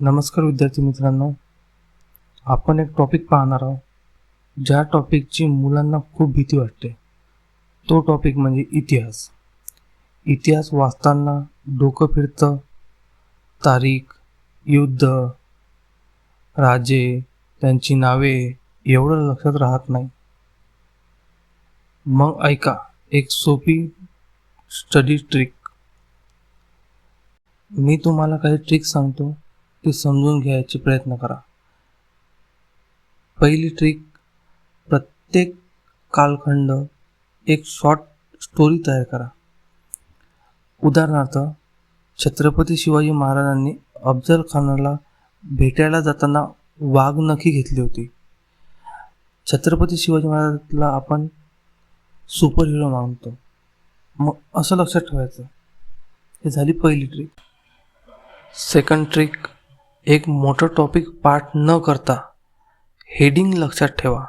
नमस्कार विद्यार्थी मित्रांनो, आपण एक टॉपिक पाहणार आहोत ज्या टॉपिकची मुलांना खूप भीती वाटते. तो टॉपिक म्हणजे इतिहास. इतिहास वाचताना डोकं फिरतं. तारीख, युद्ध, राजे, त्यांची नावे एवढं लक्षात राहत नाही. मग ऐका एक सोपी स्टडी ट्रिक. मी तुम्हाला काही ट्रिक सांगतो, ती समजून घ्यायचे प्रयत्न करा. पहिली ट्रिक, प्रत्येक कालखंड एक शॉर्ट स्टोरी तयार करा. उदाहरणार्थ, छत्रपती शिवाजी महाराजांनी अफजल खानाला भेटायला जाताना वाघनखी घेतली होती. छत्रपती शिवाजी महाराजांना आपण सुपर हिरो मानतो, मग असं लक्षात ठेवायचं. हे झाली पहिली ट्रिक. सेकंड ट्रिक, एक मोठं टॉपिक पाठ न करता हेडिंग लक्षात ठेवा.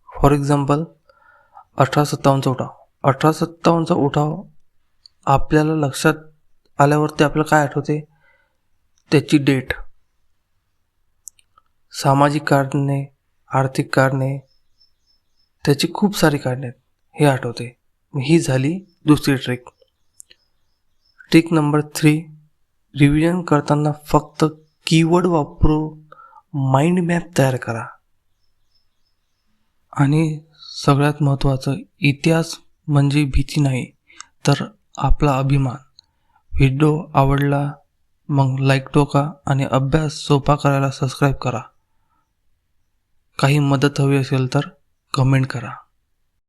फॉर एक्झाम्पल, 1857चा उठाव. 1857चा उठाव आपल्याला लक्षात आल्यावरती आपल्याला काय आठवते? त्याची डेट. सामाजिक कारणे, आर्थिक कारणे, त्याची खूप सारी कारणे आहेत, हे आठवते. ही झाली दुसरी ट्रिक. ट्रिक नंबर 3, रिव्हिजन करताना फक्त कीवर्ड वापरून माइंड मॅप तयार करा. आणि सगळ्यात महत्त्वाचं, इतिहास म्हणजे भीती नाही तर आपला अभिमान. व्हिडिओ आवडला मग लाईक टोका आणि अभ्यास सोपा करायला सबस्क्राईब करा. काही मदत हवी असेल तर कमेंट करा.